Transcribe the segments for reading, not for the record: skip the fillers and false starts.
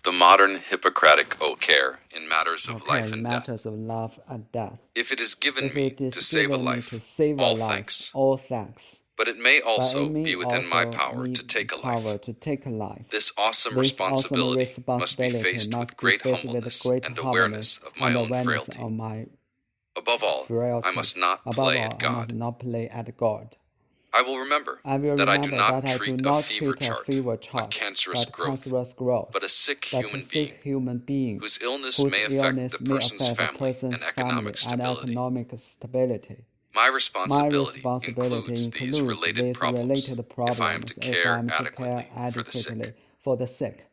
The modern Hippocratic oath care in matters of Okay, life and matters death. of life and death. If it is given If me it is to save a given me life, to save a all life, thanks. all thanks. But it may But it also may be within my also power be to take a power life. to take a life. This awesome This awesome responsibility must be responsibility faced with must be great faced with humbleness great and humbleness awareness of my and own awareness frailty. of my Above all, frailty. I must not Above play all, at I must God. not play at God. I will remember I will that I do remember not that I do treat a not fever treat a chart, fever a chart, cancerous but growth, cancerous growth, but a sick but a human being sick human being whose illness whose may affect the illness may person's affect a family person's and family economic and stability. economic stability. My My responsibility responsibility includes these includes related these problems related if I am problems to if care I am to care adequately for the sick. adequately for the sick.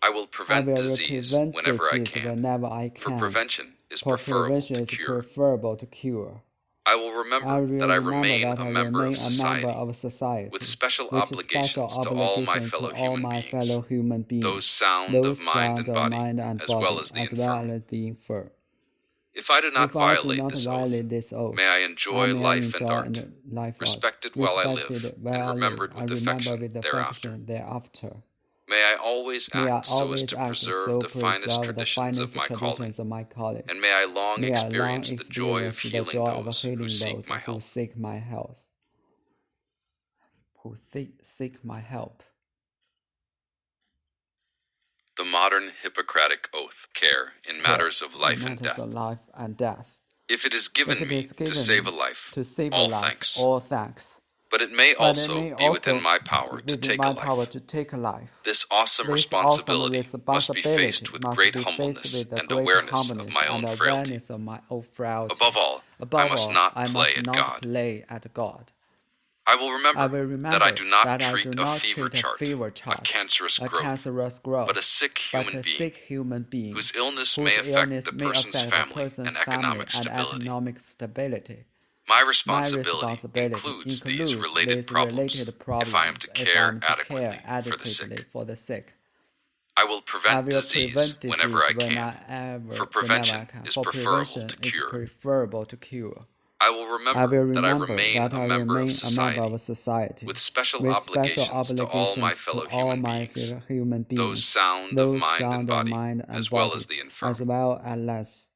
I will I prevent will disease prevent whenever I disease can, whenever I for can, prevention is for preferable prevention to is cure. preferable to cure. I will I remember that will I remember remain that a I member of remain a member society of with society, special with special obligations to all my obligations to fellow all human my beings, fellow human those beings, sound of those mind sound and of body, mind and as well body, as the as well infirm. as the infirm. If I do not If I do violate not this oath, violate this oath, may I I enjoy may life and enjoy art, life art, respected while I live, respected where and I live, remembered I with remember affection with thereafter. affection thereafter. May I always May I act so as always to act preserve so the finest preserve the traditions of finest my calling, traditions of my calling. and may I long May I long experience the joy of experience the healing joy of those who healing seek those my who help. seek my health, who seek my help. The modern Hippocratic oath care in matters of life and Matters death. of life and death. If it is If given it me is to given save me a life, to save a all life, thanks. all thanks. But it may But it also may be within also my power be to within take a my power life. to take a life. This awesome This awesome responsibility must be faced with must great be faced humbleness with a and great awareness of humbleness my and own frailty. awareness of my own frailty. Above all, I Above must all, not I play must at not God. play at God. I will I remember will that I remember do not that I do treat a not fever treat a chart, fever a chart, cancerous a growth, cancerous but a growth, sick but human a being sick human being whose illness may whose affect the illness may person's affect a family and person's family economic and stability. economic stability. My My responsibility responsibility includes these includes related these problems related if I am problems to if I care am to care adequately for the adequately sick. for the sick. I will I prevent will disease prevent whenever disease I can, for whenever I prevention can. is For preferable prevention to is cure. preferable to cure. I will I remember will that I remember remain that a I member of remain a member society of society, with special with special obligations to all my obligations to fellow all human my beings, human those beings, sound of those mind and sound of body, mind and as well as body, the as infirm. well as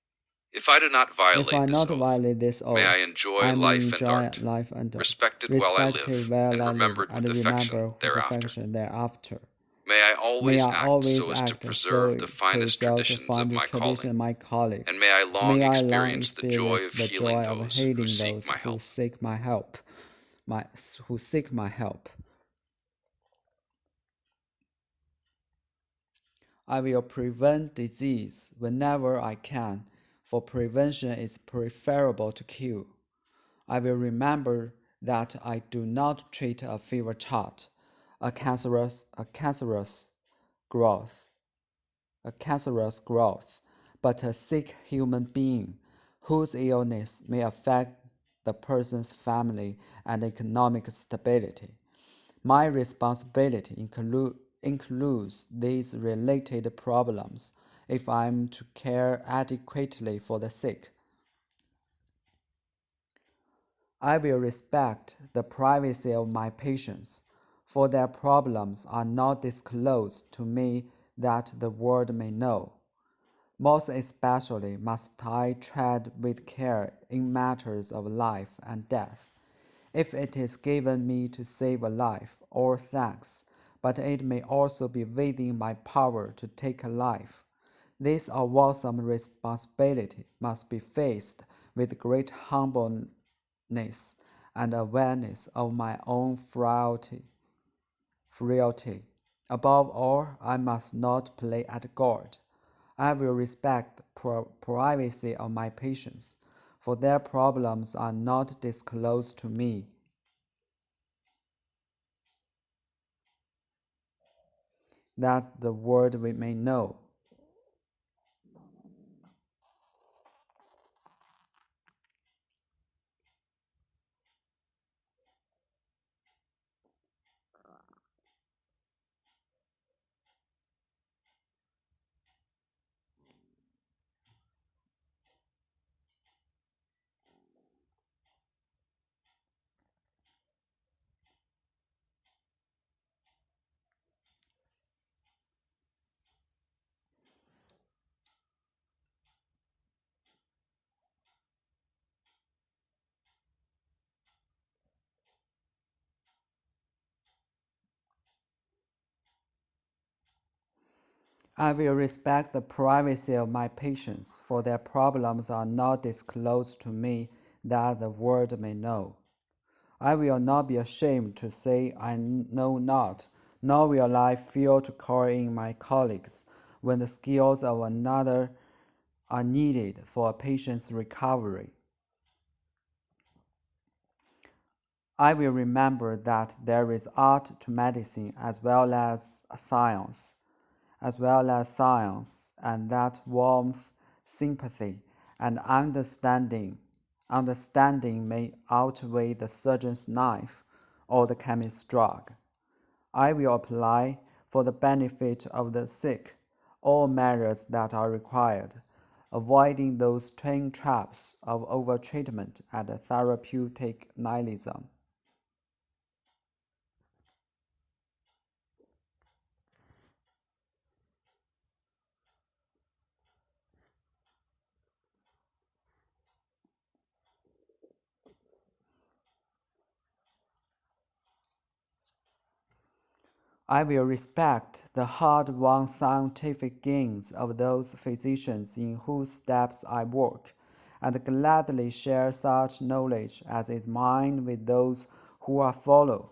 If I do not if I violate this not oath, violate this may I oath, enjoy I may life and enjoy art, life and respected while I respected live, where and I live remembered and with affection remember with thereafter. affection thereafter. May I May always I act always so as to act so preserve the finest preserve to traditions of find the my tradition calling, of my calling. and may I long May I long experience the joy experience of the healing joy of those who healing seek those my who help. seek my help, who seek my help. I will prevent disease whenever I can, for prevention is preferable to cure. I will remember that I do not treat a fever chart, a cancerous growth, but a sick human being whose illness may affect the person's family and economic stability. My responsibility includes these related problems if I am to care adequately for the sick. I will respect the privacy of my patients, for their problems are not disclosed to me that the world may know. Most especially must I tread with care in matters of life and death. If it is given me to save a life, all thanks, but it may also be within my power to take a life. This awesome responsibility must be faced with great humbleness and awareness of my own frailty. Above all, I must not play at God. I will respect the privacy of my patients, for their problems are not disclosed to me that the world may know. I will respect the privacy of my patients, for their problems are not disclosed to me that the world may know. I will not be ashamed to say I know not, nor will I fear to call in my colleagues when the skills of another are needed for a patient's recovery. I will remember that there is art to medicine as well as science, and that warmth, sympathy, and understanding may outweigh the surgeon's knife or the chemist's drug. I will apply, for the benefit of the sick, all measures that are required, avoiding those twin traps of overtreatment and therapeutic nihilism. I will respect the hard-won scientific gains of those physicians in whose steps I work, and gladly share such knowledge as is mine with those who I follow.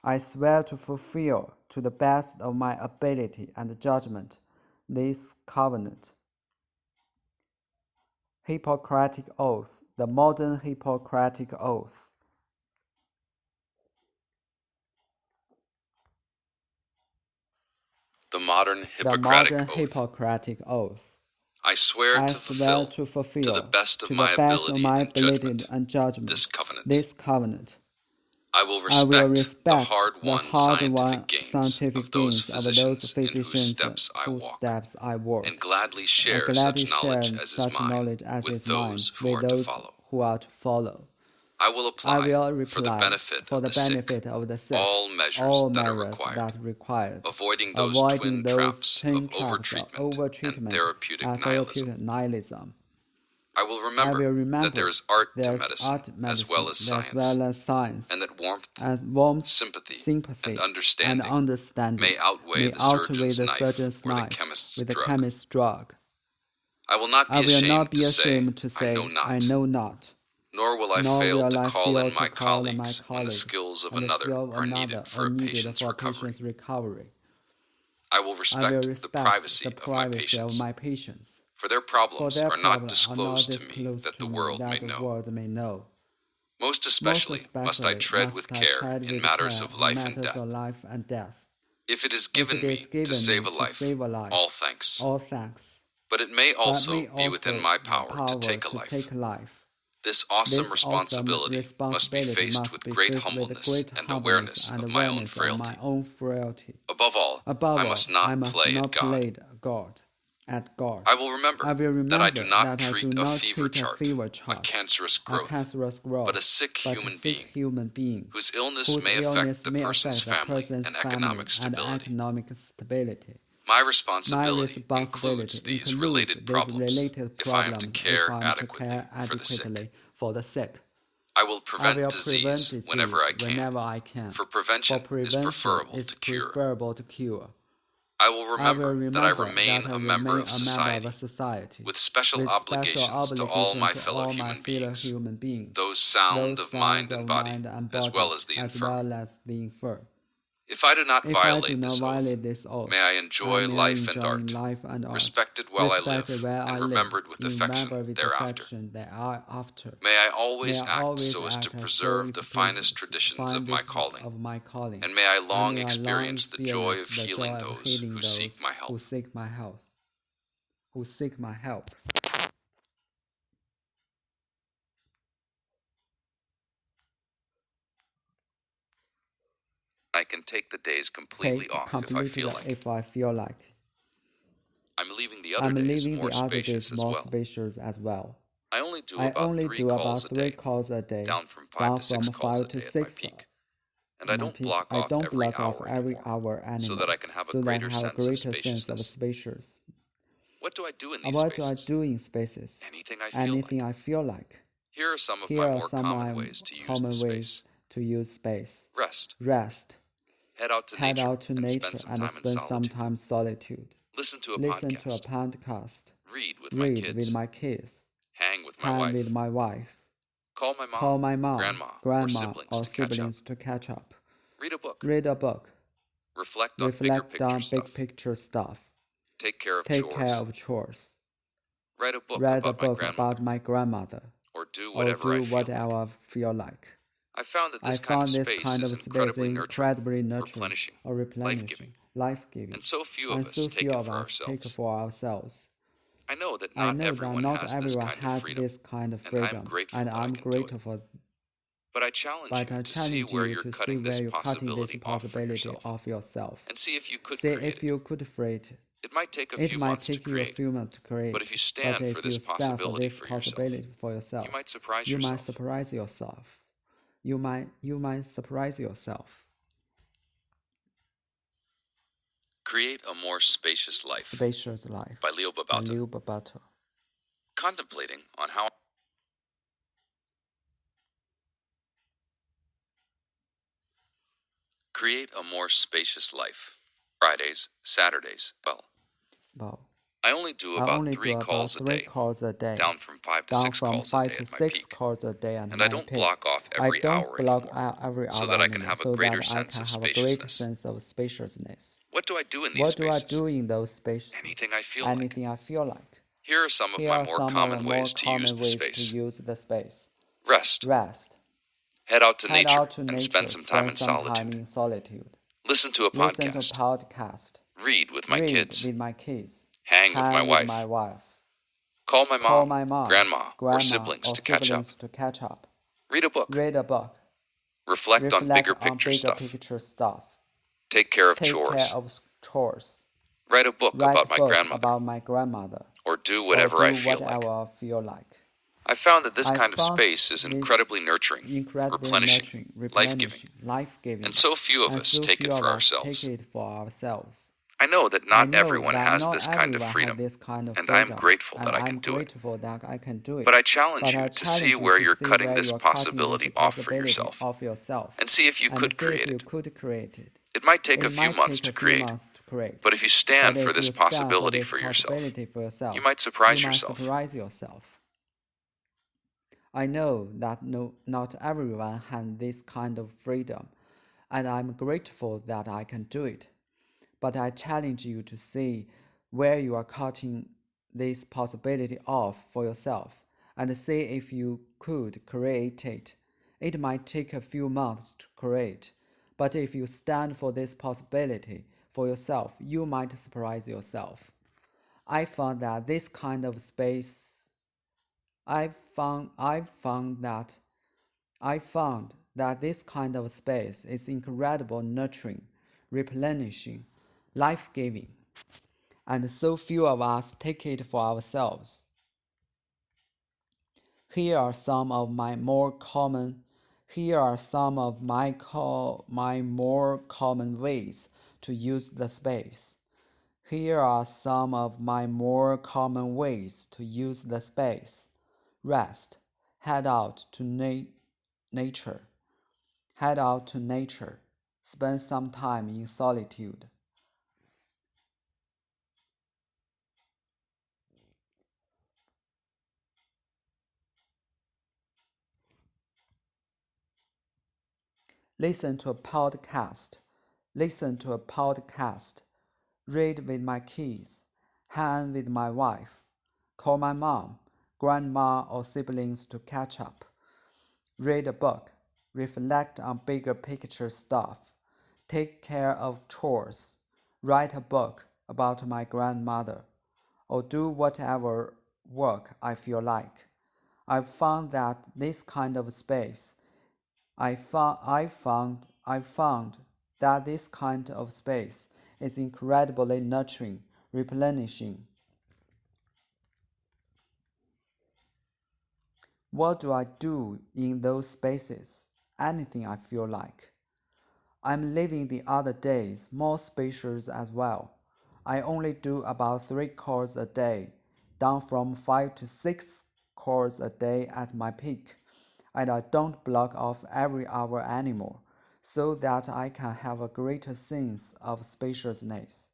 I swear to fulfill, to the best of my ability and judgment, this covenant. Hippocratic Oath, the modern Hippocratic Oath. The modern The Hippocratic modern Oath. Hippocratic Oath. I swear I to swear fulfill, to fulfill, to the best of to my the best of ability my and ability and judgment, this covenant. I will I will respect the respect the hard-won hard-won scientific gains of those physicians in whose steps I walk, and gladly share such knowledge as is mine with those who are to follow. I will apply, for the benefit of the sick, all measures that are required, avoiding those twin traps of overtreatment and therapeutic nihilism. I will remember that there is art to medicine as well as science, and that warmth, sympathy, and understanding may outweigh the surgeon's knife or the chemist's drug. I will not be ashamed to say, I know not. Nor will I fail to call in my colleagues when the skills of another are needed for a patient's recovery. I will respect the privacy of my patients, for their problems are not disclosed to me that the world may know. Most especially must I tread with care in matters of life and death. If it is given me to save a life, all thanks. But it may also be within my power to take a life. This awesome responsibility must be faced with great humbleness and awareness of my own frailty. Above all, I must not play at God. I will remember that I do not treat a fever chart, a cancerous growth, but a sick human being, whose illness may affect the person's family and economic stability. My responsibility includes these related problems if I am to care adequately for the sick. I will prevent disease whenever I can, for prevention is preferable to cure. I will remember that I remain a member of society, with special obligations to all my fellow human beings, those sound of mind and body, as well as the infirm. If I do not violate this oath, may I enjoy life and art, respected while I live, and remembered with affection thereafter. May I always act so as to preserve the finest traditions of my calling, and may I long experience the joy of healing those who seek my help. I can take the days completely off if I feel like. I'm leaving the other days more spacious as well. I only do about 3 calls a day, down from 5 to 6 calls a day at my peak. And I don't block off every hour anymore, so that I can have a greater sense of spaciousness. What do I do in these spaces? Anything I feel like. Here are some of my more common ways to use space. Rest. Head out to nature and spend some time in solitude. Listen to a podcast. Read with my kids. Hang with my wife. Call my mom, grandma, or siblings to catch up. Read a book. Read a book. Reflect on big picture stuff. Take care of chores. Write a book about my grandmother. Or do whatever I feel like. I found that this kind of space is incredibly nurturing, replenishing, life-giving, and so few of us take it for ourselves. I know that I not know that everyone not has everyone this kind has of freedom, this kind of and freedom, I'm grateful and that I'm I can do grateful it. for. But I challenge you to see where you're cutting this possibility off for yourself, of yourself. and see if you could See create if it. you could create it. It might take a It few might months to take you a create, few months to create, but if you stand for this possibility for yourself, you might surprise you might yourself. surprise yourself. You might surprise yourself. Create a more spacious life. Spacious life. By Leo Babauta. Contemplating on how create a more spacious life. Fridays, Saturdays, Wow. I only do about 3 calls a day, down from 5 to 6 calls a day at my peak. calls a day And I don't block off every hour anymore, so that I can have a greater sense of spaciousness. What do I do in these spaces? those spaces? Anything I feel I feel like. Here are some of my more common ways to use the space. Rest. Head out to nature and spend some time in solitude. Listen to a podcast. Read with my kids. Hang with my wife. Call my mom, grandma, or siblings to catch up. Read a book. Reflect on bigger picture stuff. Take care of chores. Write a book about my grandmother. Or do whatever I feel like. I found that this kind of space is incredibly nurturing, replenishing, life-giving, and so few of us take it for ourselves. I know that not everyone has this kind of freedom, and I am grateful that I can do it. But I challenge you to see where you're cutting this possibility off for yourself, and see if you could create it. It might take a few months to create, but if you stand for this possibility for yourself, you might surprise yourself. I know that not everyone has this kind of freedom, and I'm grateful that I can do it. But I challenge you to see where you are cutting this possibility off for yourself, and see if you could create it. It might take a few months to create, but if you stand for this possibility for yourself, you might surprise yourself. I found that this kind of space I found that this kind of space is incredible nurturing, replenishing, life-giving, and so few of us take it for ourselves. Here are some of my more common ways to use the space. Here are some of my more common ways to use the space. Rest. Head out to nature. Head out to nature. Spend some time in solitude. Listen to a podcast. Read with my kids. Hang with my wife. Call my mom, grandma, or siblings to catch up. Read a book. Reflect on bigger picture stuff. Take care of chores. Write a book about my grandmother. Or do whatever work I feel like. I found that this kind of space I found that this kind of space is incredibly nurturing, replenishing. What do I do in those spaces? Anything I feel like. I'm living the other days more spacious as well. I only do about 3 calls a day, down from 5 to 6 calls a day at my peak, and I don't block off every hour anymore, so that I can have a greater sense of spaciousness.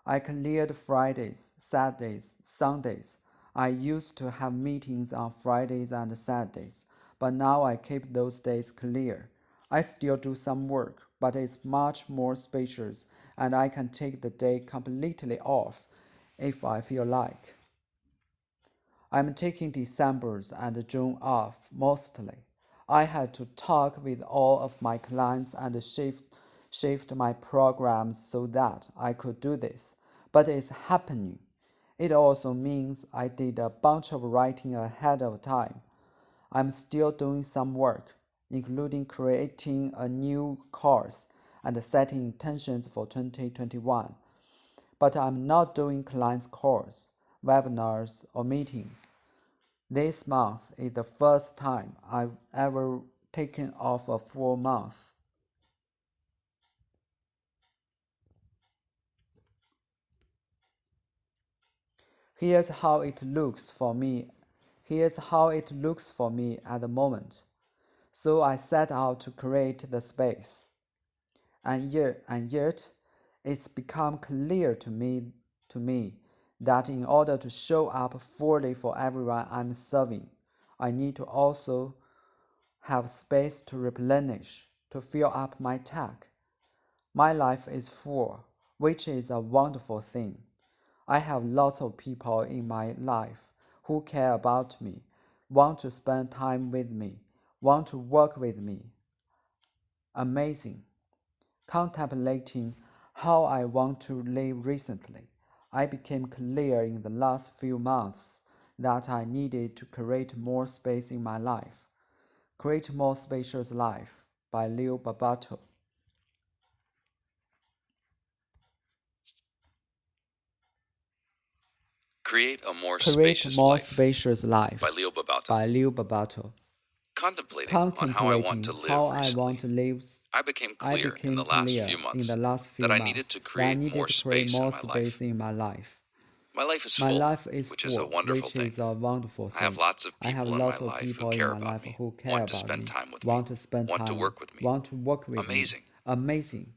I cleared Fridays, Saturdays, Sundays. I used to have meetings on Fridays and Saturdays, but now I keep those days clear. I still do some work, but it's much more spacious, and I can take the day completely off if I feel like. I'm taking December's and June off mostly. I had to talk with all of my clients and shift my programs so that I could do this, but it's happening. It also means I did a bunch of writing ahead of time. I'm still doing some work, including creating a new course and setting intentions for 2021. But I'm not doing clients' calls, webinars, or meetings. This month is the first time I've ever taken off a full month. Here's how it looks for me. Here's how it looks for me at the moment. So I set out to create the space. And yet, it's become clear to me that in order to show up fully for everyone I'm serving, I need to also have space to replenish, to fill up my tank. My life is full, which is a wonderful thing. I have lots of people in my life who care about me, want to spend time with me, want to work with me. Amazing. Contemplating how I want to live recently, I became clear in the last few months that I needed to create more space in my life. Create More Spacious Life by Leo Babauta. Create a More Create Spacious More Life Spacious Life by Leo Babauta. by Leo Babauta. Contemplating on how I want to live recently, I became clear in the last few months that I needed to create more space in my life. My life is My full, life is which is a full, wonderful which thing. is a wonderful I have thing. lots of I have people in my lots of life who people in care my about life me, who care want to about spend me, time with me, want to spend want to time, work with me. want to work with Amazing. me. Amazing.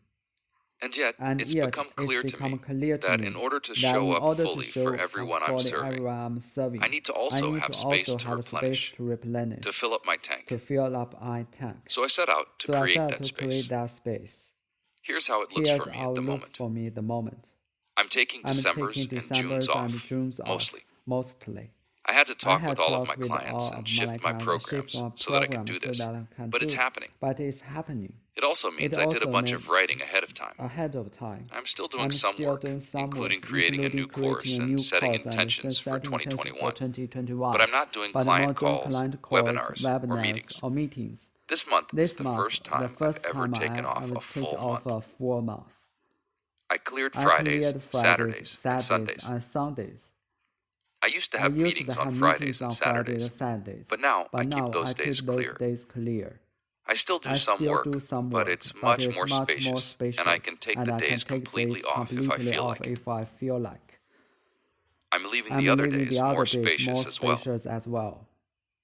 And yet, And it's yet, become it's clear to become me clear to that me in order to that show in up order to fully for show up everyone I'm fully serving, everyone I'm serving, I need to I also need have to space also to have space replenish, to replenish, to fill up my to tank. fill up my tank. So I set out to So I create set that to create space. that space. Here's how it looks Here's for me how at it the look moment. for me at the moment. I'm taking I'm taking December's and June's December's and off, June's off, mostly. mostly. I had to I talk with had all of my talked with clients all and of my shift my clients and shift programs my so that I could program do so this. that I can But do it's it. happening. But it's happening. It also It means I did a also bunch means of writing ahead of time. ahead of time. I'm still doing I'm some still work, doing some work, including creating a new creating course a and new setting course and intentions for setting intention for 2021. 2021. But I'm not doing But I'm client not doing calls, client calls, webinars, or webinars, meetings. or meetings. This month is This the month, first the time I've first ever time taken I off a would take full off month. a full month. I cleared I Fridays, cleared Fridays, Saturdays, and Saturdays, Sundays. and Sundays. I used to I have used to meetings on have Fridays meetings and on Fridays and Saturdays, Saturdays, but now I but keep now I those keep days those clear. days clear. I still do I some still work, do some but work, it's but much it's more much more spacious, and I spacious, can take and the I can days take completely days off if I completely feel off like. if I feel like. I'm leaving the I'm other leaving the days other more days more spacious as well. spacious as well.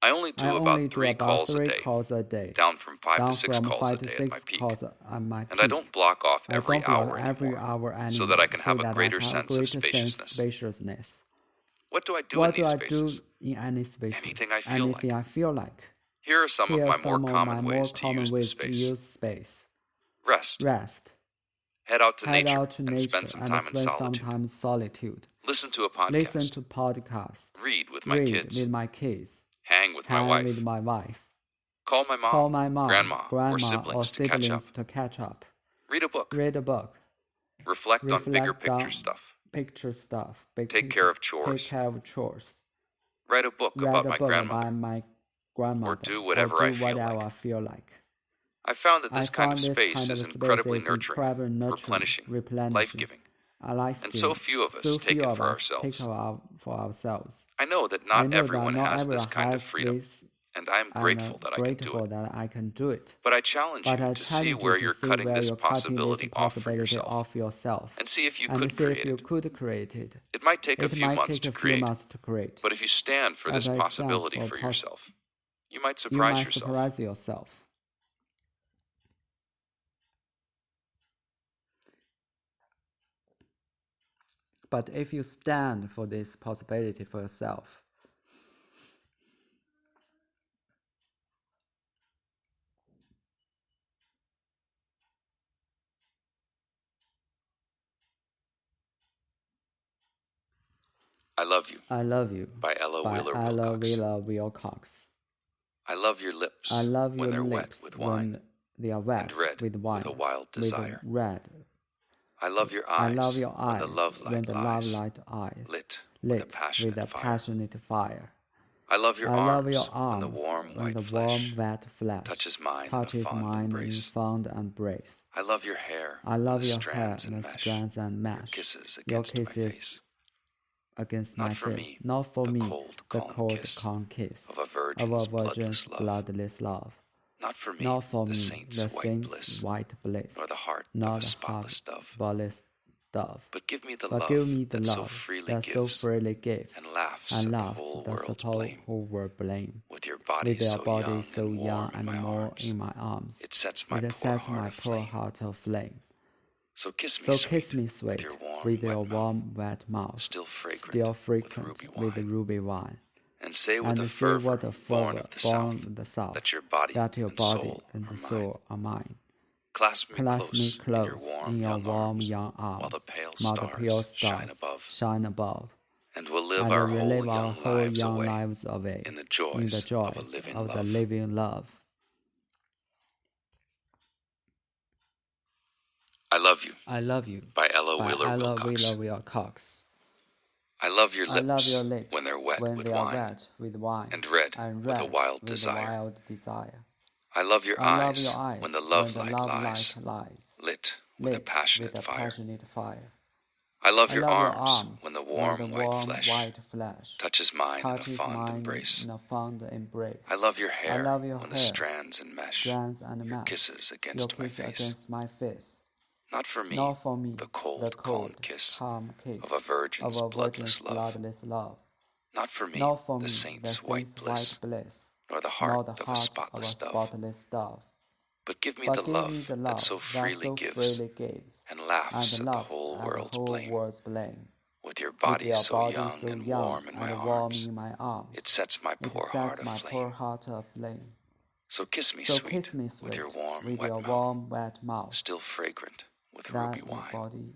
I only I do only about do 3 about calls a 3 day, calls a day, down from 5 to down 6 from calls a 5 to day at my 6 peak. calls at my And I peak. don't block off I every don't block hour every anymore, hour so that I anymore, can so have a that I greater can have a sense of greater sense of spaciousness. spaciousness. What do I do in What do these I do spaces? in any spaces? Anything I feel Anything like. I feel like. Here are some of Here are my more some of my common more ways to common use the ways to space. use space. Rest. Rest. Head out to Head nature out to and nature spend some and time in spend some solitude. time in solitude. Listen to a Listen podcast. to podcasts. Read with my Read kids. with my kids. Hang with my Hang with wife. my wife. Call my Call mom, my mom, grandma, or grandma, or siblings to catch up. siblings to catch up. Read a book. Read a book. Reflect on bigger Reflect picture on stuff. picture stuff. Big Take picture. care of Take chores. care of chores. Write a book Read about a my book about grandmother. my Or grandmother. do Or whatever do I feel whatever like. I feel like. I found that I this kind of found this space kind is of space incredibly is nurturing, incredibly nurturing, replenishing, replenishing, life-giving. And so life-giving. few of So us take few it of for us take ourselves. for ourselves. I know that I not know that everyone not has this everyone kind of has freedom, this, and I am and grateful that I can do grateful it. that I can do it. But I challenge But you I to see challenge you where to you're see cutting where this you're cutting this possibility off for possibility yourself, off yourself, and see if you and could see if create you it. could create it. It might take a It few might months take to a few create, months to create, but if you stand for this but I stand possibility for for yourself, you might you surprise might yourself. surprise yourself. But if you stand for this possibility for yourself, I Love You I Love You by Ella Wheeler Wilcox. I love your lips I love when your they're wet lips with wine when they are wet and red with wine, with a wild desire. with red. I love your I eyes love your when eyes the love when light the lies love light eyes lit with a with passionate a fire. passionate fire. I love your I love your arms when the arms warm when white the flesh warm wet flesh touches mine touches in a fond mine in embrace. fond embrace. I love your hair I and love the your hair strands and and the mesh, strands and your mesh, kisses your against my kisses face. against Not my for face. me, Not for the me, cold, the calm cold, kiss calm kiss of a of virgin's a virgin's bloodless love. bloodless love. Not for me, Not for the me, saint's the white saint's bliss, white bliss, nor the heart nor of a the spotless dove. spotless dove. But give me the But love give me the that so love freely that so gives freely gives and laughs and at the laughs whole that world's the blame. whole world blame. With your body With your so body young so and young warm in and my more arms, in my arms, it sets my it poor sets heart my poor aflame. heart aflame. So kiss me, So sweet, kiss me, sweet, with your warm, with your wet mouth, warm, wet mouth, still still fragrant fragrant with with ruby ruby wine. wine. And say with And a say fervor what a born fervor of the born south, of the south, that your body that your and body soul and are the mine. soul are mine. Clasp me Clasp me close in your close warm in your young warm arms, young while the arms, pale while the pale stars shine above. shine above. And we'll live And our we whole live our young whole lives young away lives away in the in the joys of a joys living of the love. living love. I Love You I Love You by Ella by Wheeler Ella Wilcox. Wheeler Wilcox. I love your I love lips your lips when they're wet when with they are wine wet with wine and red and with a red wild with a desire. wild desire. I love your I love your eyes when eyes the when love the light love lies light lies lit with a lit passionate with a fire. passionate fire. I love I your love your arms when arms the when the warm white warm flesh white flesh touches mine in a touches fond mine embrace. in a fond embrace. I love your I hair love your when the hair, strands and mesh strands and your mesh, kisses your against my kiss face. against my face. Not for me, Not for me, the the cold, calm cold, kiss calm of a kiss of virgin's a virgin's bloodless love. bloodless love. Not for me, Not for the me, the saint's white saint's white bliss, bliss, nor the heart nor the of a heart of a spotless dove. spotless dove. But give me the But give me love the that love so that freely so gives freely gives and laughs and at the laughs whole at the world's whole blame. world's blame. With your With body your so body young so and young warm in my and warm arms, in my it arms, sets my it poor heart sets my poor aflame. heart aflame. So kiss me, So sweet, kiss me, with your sweet, warm with wet your mouth, warm wet mouth, still fragrant with ruby that your wine. body,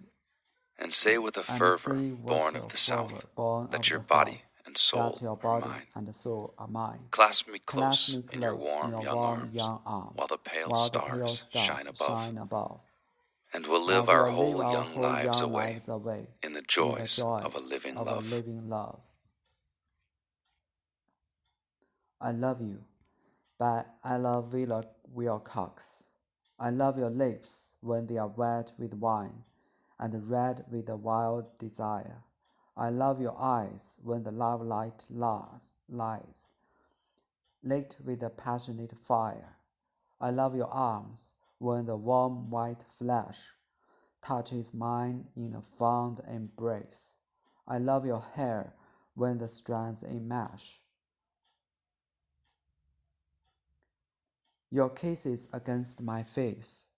And say with a and fervor say with born of your the fervor south, born that of your the south, body and soul that your are body mine. and soul are mine. Clasp me Clasp close me in your close in warm your young warm arms, young arms, while the pale while the pale stars stars shine above. shine above. And we'll And live our we'll live whole our young whole lives young away lives away in the in the joys of a joys living of a love. living love. I Love You by Ella Wheeler Wilcox. I love your lips when they are wet with wine and red with a wild desire. I love your eyes when the love light lies lit with a passionate fire. I love your arms when the warm white flesh touches mine in a fond embrace. I love your hair when the strands enmesh. Your kisses against my face.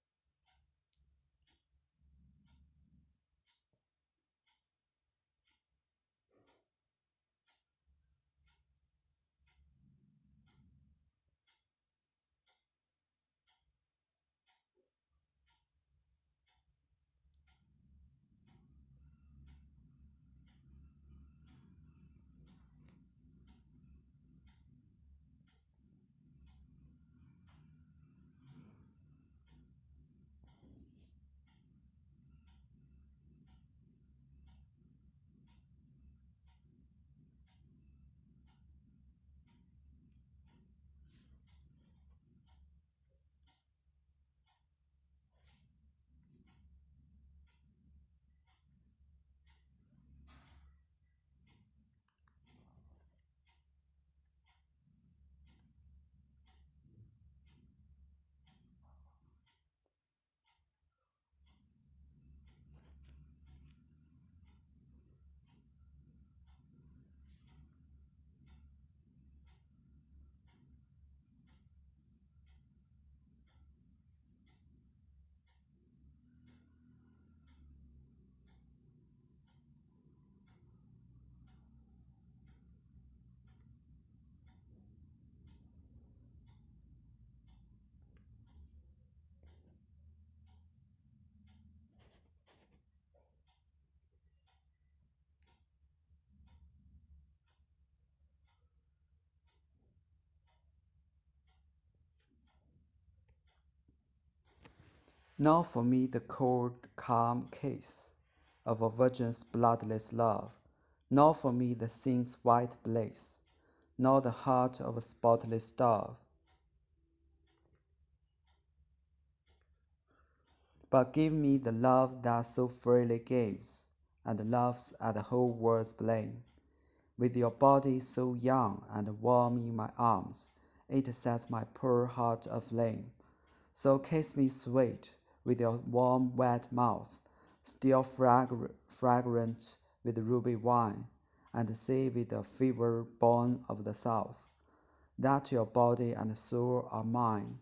Now for me the cold, calm kiss of a virgin's bloodless love, nor for me the sin's white bliss, nor the heart of a spotless dove. But give me the love that so freely gives, and laughs at the whole world's blame. With your body so young and warm in my arms, it sets my poor heart aflame. So kiss me sweet, with your warm wet mouth, still fragrant with ruby wine, and say with the fever born of the south, that your body and soul are mine.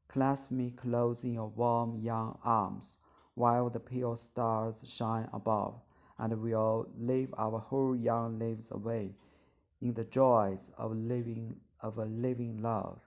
Clasp me close in your warm young arms, while the pale stars shine above, and we'll live our whole young lives away in the joys of a living love.